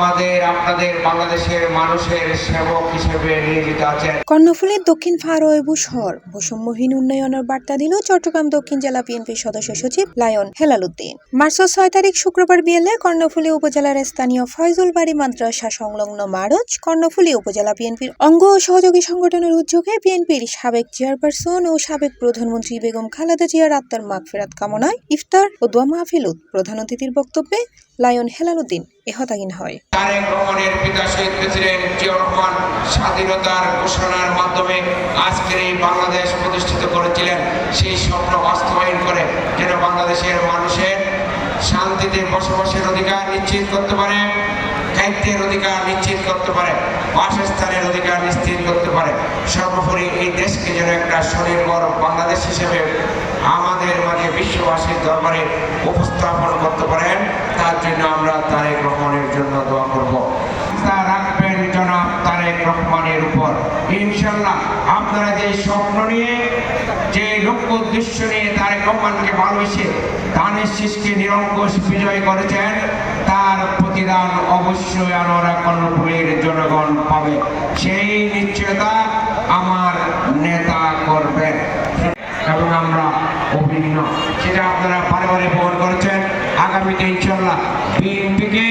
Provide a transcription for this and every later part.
আমাদের আপনাদের বাংলাদেশের মানুষের সেবক হিসেবে নিয়োজিত আছেন। কর্ণফুলীর দক্ষিণ ফারোয়েবু শহর বৈষম্যহীন উন্নয়নের বার্তা দিল চট্টগ্রাম দক্ষিণ জেলা বিএনপির সদস্য সচিব লায়ন হেলালুদ্দিন। মার্চের 6 তারিখ শুক্রবার বিকেলে কর্ণফুলী উপজেলার স্থানীয় ফয়জুল বাড়ি মাদ্রাসা সংলগ্ন মারজ কর্ণফুলী উপজেলা বিএনপির অঙ্গ ও সহযোগী সংগঠনের উদ্যোগে বিএনপির সাবেক চেয়ারপারসন ও সাবেক প্রধানমন্ত্রী বেগম খালেদা জিয়ার আত্মার মাগফিরাত কামনায় ইফতার ও দোয়া মাহফিল। প্রধান অতিথির বক্তব্যে লায়ন হেলালুদ্দিন এহতাগীন হয়। তারেক রহমানের পিতা শহীদ প্রেসিডেন্ট জিয়াউর রহমান স্বাধীনতার ঘোষণার মাধ্যমে আজকের এই বাংলাদেশ প্রতিষ্ঠিত করেছিলেন। সেই স্বপ্ন বাস্তবায়ন করে যেন বাংলাদেশের মানুষের শান্তিতে বসবাসের অধিকার নিশ্চিত করতে পারে, খাদ্যের অধিকার নিশ্চিত করতে পারে, বাসস্থানের অধিকার নিশ্চিত করতে পারে। সর্বোপরি এই দেশকে যেন একটা স্বনির্ভর বাংলাদেশ হিসেবে আমাদের মাঝে বিশ্ববাসীর দরবারে উপস্থাপন করতে পারেন, তার জন্য আমরা তারেক রহমানের জন্য দোয়া করব। রাখবেন জনাব তারেক রহমানের উপর। ইনশাল্লাহ আপনারা যে স্বপ্ন নিয়ে, যে লক্ষ্য উদ্দেশ্য নিয়ে তারেক রহমানকে ভালোবেসে ধানের শীষকে নিরঙ্কুশ বিজয় করেছেন, তার প্রতিদান অবশ্যই আমরা কর্ণফুলীর জনগণ পাবে। সেই নিশ্চয়তা আমার নেতা করবেন এবং আমরা অভিন্ন সেটা আপনারা বারে বারে বহন করেছেন। আগামীতে ইনশাল্লাহ বিএনপিকে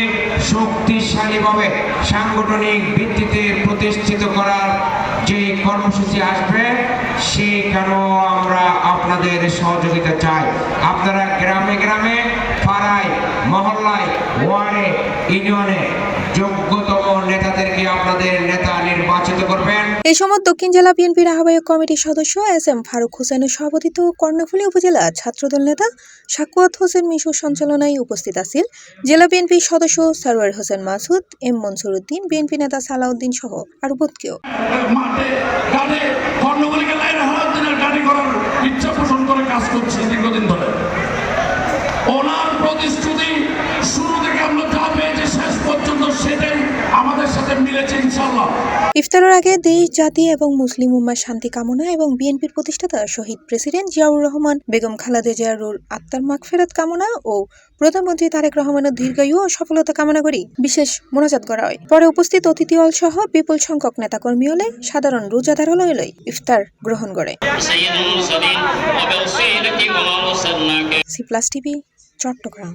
শক্তিশালীভাবে সাংগঠনিক ভিত্তিতে প্রতিষ্ঠিত করার যে কর্মসূচি আসবে সেখানেও আমরা আপনাদের সহযোগিতা চাই। আপনারা গ্রামে গ্রামে, পাড়ায়, মহল্লায়, ওয়ার্ডে, ইউনিয়নে যোগ্যতম নেতাদেরকে আপনাদের নেতা নির্বাচিত করবেন। এই সময় দক্ষিণ জেলা বিএনপির আহ্বায়ক কমিটির সদস্য এস.এম. ফারুক হোসেনের সভাপতিত্ব কর্ণফুলী উপজেলা ছাত্রদল নেতা সাকুয়াত হোসেন মিশুর সঞ্চালনায় উপস্থিত আছেন জেলা বিএনপির সদস্য সরওয়ার হোসেন মাসুদ, এম মনসুর উদ্দিন, বিএনপি নেতা সালাউদ্দিন সহ আরো বহুত কেউ। ইচ্ছা পোষণ করে কাজ করছে দীর্ঘদিন ধরে। ওনার প্রতিশ্রুতি শুরু থেকে আমরা যা পেয়েছি শেষ পর্যন্ত সেটাই আমাদের সাথে মিলেছে ইনশাআল্লাহ। ইফতারের আগে দেশ, জাতি এবং মুসলিম উম্মার শান্তি কামনা এবং বিএনপির প্রতিষ্ঠাতা শহীদ প্রেসিডেন্ট জিয়াউর রহমান, বেগম খালেদা জিয়ার আত্মার মাগফিরাত কামনা ও প্রধানমন্ত্রী তারেক রহমানের দীর্ঘায়ু ও সফলতা কামনা করি বিশেষ মোনাজাত করা হয়। পরে উপস্থিত অতিথি হল সহ বিপুল সংখ্যক নেতাকর্মী হলে সাধারণ রোজাদার হলে ইফতার গ্রহণ করে। C plus TV, Chittagong.